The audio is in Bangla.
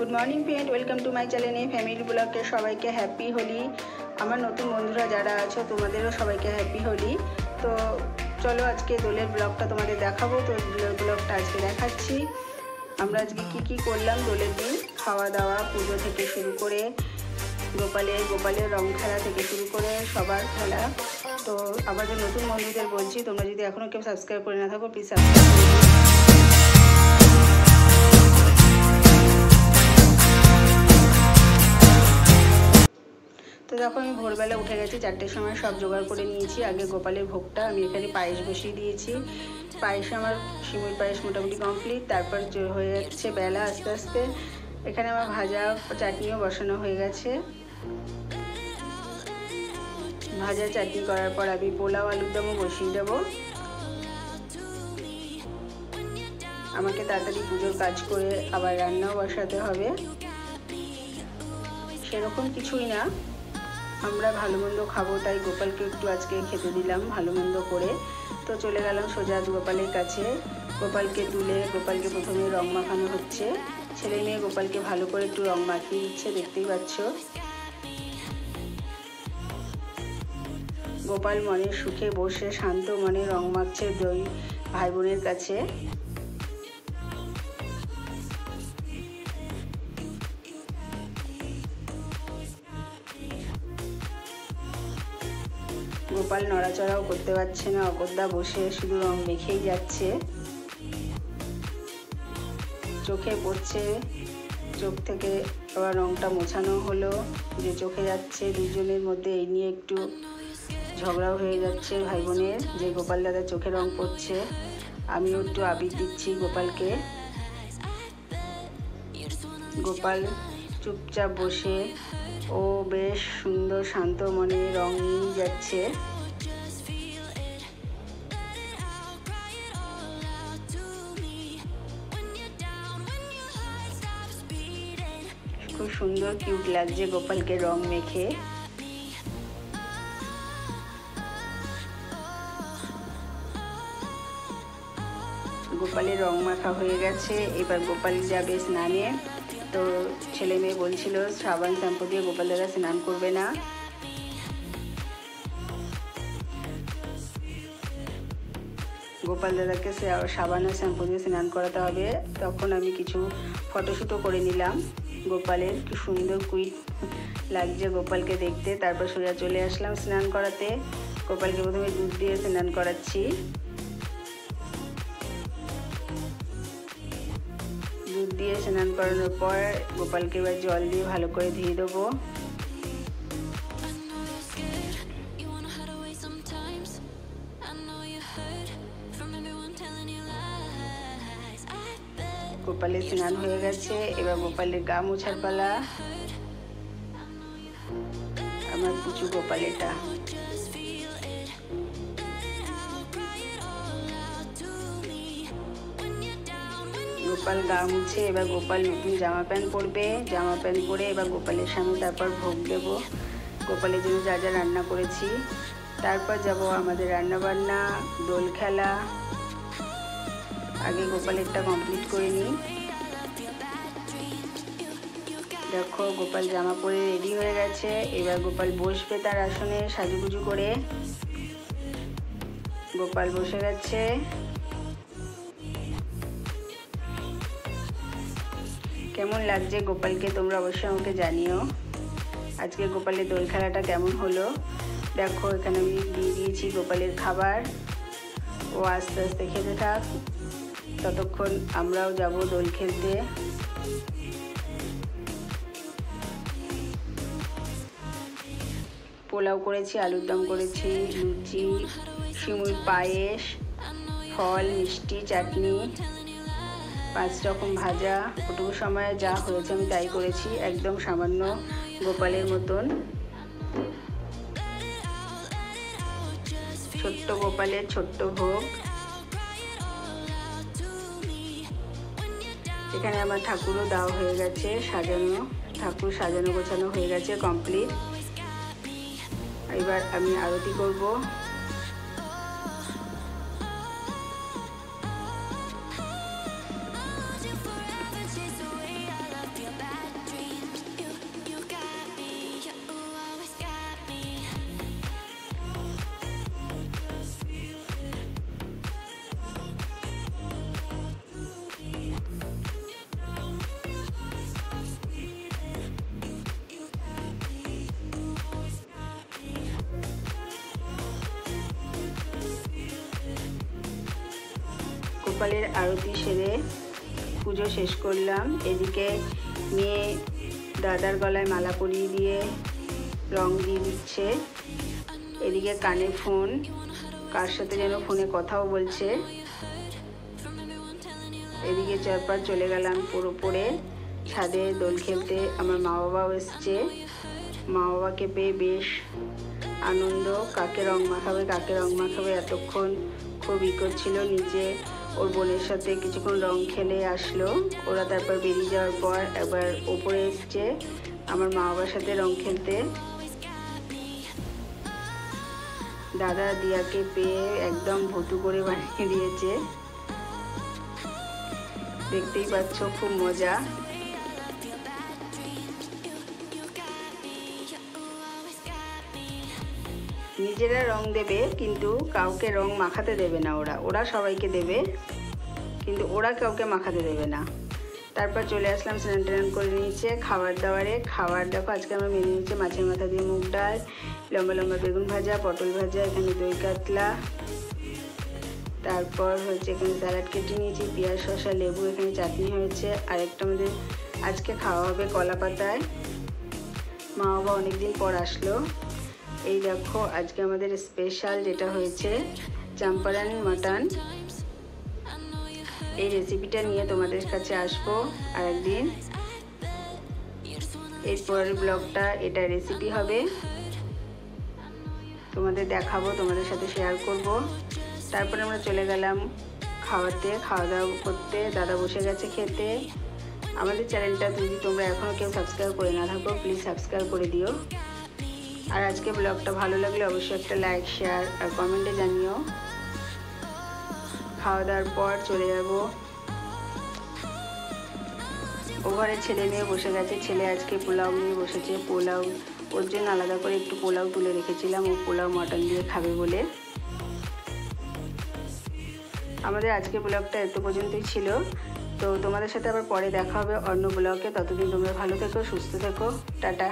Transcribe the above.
Good morning friend, welcome to my channel family blog के सबाई के हैप्पी होली। আমার নতুন বন্ধুরা যারা আছো তোমাদেরও সবাইকে হ্যাপি হোলি। তো চলো আজকে দোলের ব্লগটা তোমাদের দেখাবো। তো দোলের ব্লগটা আজকে দেখাচ্ছি আমরা আজকে কি করলাম দোলের দিন। খাওয়া দাওয়া, পুজো থেকে শুরু করে গোপালের রং খেলা থেকে শুরু করে সবার খেলা। তো আমাদের নতুন বন্ধুদের বলছি, তোমরা যদি এখনও কেউ সাবস্ক্রাইব করে না থাকো প্লিজ সাবস্ক্রাইব করে দিও। তো দেখো আমি ভোরবেলা উঠে গেছি, 4টের সময় সব জোগাড় করে নিয়েছি। আগে গোপালের ভোগটা আমি এখানে পায়েস বসিয়ে দিয়েছি। পায়েসে আমার সিমুই পায়েস মোটামুটি কমপ্লিট। তারপর হয়ে যাচ্ছে বেলা আস্তে আস্তে। এখানে আমার ভাজা চাটনিও বসানো হয়ে গেছে। ভাজা চাটনি করার পর আমি পোলাও আলুর দমও বসিয়ে দেবো। আমাকে তাড়াতাড়ি পুজোর কাজ করে আবার রান্নাও বসাতে হবে। সেরকম কিছুই না, আমরা ভালো মন্দ খাবো, তাই গোপালকে একটু আজকে খেতে দিলাম ভালো মন্দ করে। তো চলে গেলাম সোজা গোপালের কাছে। গোপালকে তুলে গোপালকে প্রথমে রং মাখানো হচ্ছে। ছেলে মেয়ে গোপালকে ভালো করে একটু রং মাখিয়ে দিচ্ছে, দেখতেই পাচ্ছ। গোপাল মনের সুখে বসে শান্ত মনে রং মাখছে দুই ভাই বোনের কাছে। গোপাল নড়াচড়াও করতে পারছে না, অকদ্দা বসে শুধু রং মেখেই যাচ্ছে। চোখে পড়ছে, চোখ থেকে আবার রংটা মোছানো হলো, যে চোখে যাচ্ছে। দুজনের মধ্যে এই নিয়ে একটু ঝগড়াও হয়ে যাচ্ছে ভাই বোনের, যে গোপাল দাদা চোখে রং পড়ছে। আমিও একটু আবির দিচ্ছি গোপালকে। গোপাল চুপচাপ বসে ও বেশ সুন্দর শান্ত মনে রং নিয়ে যাচ্ছে। খুব সুন্দর কিউট লাগছে গোপালকে রং মেখে। গোপালের রং মাখা হয়ে গেছে, এবার গোপাল যাবে স্নানে। তো ছেলে মেয়ে বলছিল সাবান শ্যাম্পু দিয়ে গোপাল দাদা স্নান করবে না। গোপাল দাদাকে সাবান আর শ্যাম্পু দিয়ে স্নান করাতে হবে। তখন আমি কিছু ফটোশ্যুটও করে নিলাম গোপালের। কি সুন্দর কুইট লাগছে গোপালকে দেখতে। তারপর সোজা চলে আসলাম স্নান করাতে। গোপালকে প্রথমে দুধ দিয়ে স্নান করাচ্ছি। দুধ দিয়ে স্নান করানোর পর গোপালকে এবার জল দিয়ে ভালো করে ধুয়ে দেবো। গোপালের স্নান হয়ে গেছে, এবার গোপালের গা মোছার পালা। আমার পুচু গোপাল এটা। গোপাল গা মুছে এবার গোপাল নতুন জামা প্যান্ট পরবে। জামা প্যান্ট পরে এবার গোপালের সামনে তারপর ভোগ দেব। গোপালের জন্য যা যা রান্না করেছি। তারপর যাব আমাদের রান্না বান্না, দোল খেলা। আগে গোপালেরটা কমপ্লিট করে নিই। দেখো গোপাল জামা পরে রেডি হয়ে গেছে। এবার গোপাল বসবে তার আসনে সাজুগুজু করে। গোপাল বসে গেছে। কেমন লাগছে গোপালকে তোমরা অবশ্যই আমাকে জানিও। আজকে গোপালের দোল খেলাটা কেমন হলো। দেখো এখানে আমি দিয়ে দিয়েছি গোপালের খাবার। ও আস্তে আস্তে খেতে থাক, ততক্ষণ আমরাও যাব দোল খেলতে। পোলাও করেছি, আলুর দম করেছি, লুচি, সিমুই পায়েস, ফল, মিষ্টি, চাটনি, 5 রকম ভাজা। ওটুকু সময়ে যা হয়েছে আমি তাই করেছি, একদম সামান্য গোপালের মতন। ছোট্ট গোপালের ছোট্ট ভোগ। এখানে আমার ঠাকুরও দেওয়া হয়ে গেছে, সাজানো ঠাকুর সাজানো গোছানো হয়ে গেছে কমপ্লিট। এবার আমি আরতি করব। সকালের আরতি সেরে পুজো শেষ করলাম। এদিকে মেয়ে দাদার গলায় মালা পরিয়ে দিয়ে রং দিয়ে দিচ্ছে। এদিকে কানে ফোন, কার সাথে যেন ফোনে কথাও বলছে। এদিকে চারপাশ চলে গেলাম পুরো পরে ছাদে দোল খেলতে। আমার মা বাবাও এসছে। মা বাবাকে পেয়ে বেশ আনন্দ। কাকে রং মাখাবে কাকে রং মাখাবে এতক্ষণ খুব করছিল। নিচে ওর বোনের সাথে কিছুক্ষণ রং খেলে আসলো। ওরা তারপর বেরিয়ে যাওয়ার পর একবার ওপরে এসছে আমার মা বাবার সাথে রং খেলতে। দাদা দিয়াকে পেয়ে একদম ভুতু করে বানিয়ে দিয়েছে। দেখতেই পাচ্ছ খুব মজা। নিজেরা রং দেবে কিন্তু কাউকে রং মাখাতে দেবে না। ওরা সবাইকে দেবে কিন্তু ওরা কাউকে মাখাতে দেবে না। তারপর চলে আসলাম স্নান টান করে নিয়েছে খাবার দাবারে। খাবার দেখো আজকে আমরা মেনে নিয়েছি মাছের মাথা দিয়ে মুগ ডাল, লম্বা লম্বা বেগুন ভাজা, পটল ভাজা, এখানে দই কাতলা, তারপর হচ্ছে এখানে স্যালাড কেটে নিয়েছি, পেঁয়াজ শসা লেবু, এখানে চাটনি হয়েছে। আর একটা আমাদের আজকে খাওয়া হবে কলা পাতায়। মা বাবা অনেকদিন পর আসলো। এই দেখো আজকে আমাদের স্পেশাল যেটা হয়েছে চাম্পারান মাটন। এই রেসিপিটা নিয়ে তোমাদের কাছে আসবো আরেকদিন। এরপরের ব্লগটা এটা রেসিপি হবে, তোমাদের দেখাবো, তোমাদের সাথে শেয়ার করব। তারপরে আমরা চলে গেলাম খাওয়া দাওয়া করতে। দাদা বসে গেছে খেতে। আমাদের চ্যানেলটা যদি তোমরা এখনও কেউ সাবস্ক্রাইব করে না থাকো প্লিজ সাবস্ক্রাইব করে দিও। আর আজকে ব্লগটা ভালো লাগলে অবশ্যই একটা লাইক শেয়ার আর কমেন্টে জানিও। খাওয়া দাওয়ার পর চলে যাব ও ঘরে। ছেলে মেয়ে বসে গেছে। ছেলে আজকে পোলাও নিয়ে বসেছে। পোলাও ওর জন্য আলাদা করে একটু পোলাও তুলে রেখেছিলাম, ও পোলাও মটন দিয়ে খাবে বলে। আমাদের আজকে ব্লগটা এত পর্যন্তই ছিল। তো তোমাদের সাথে আবার পরে দেখা হবে অন্য ব্লগে। ততদিন তোমরা ভালো থেকো, সুস্থ থেকো। টাটা।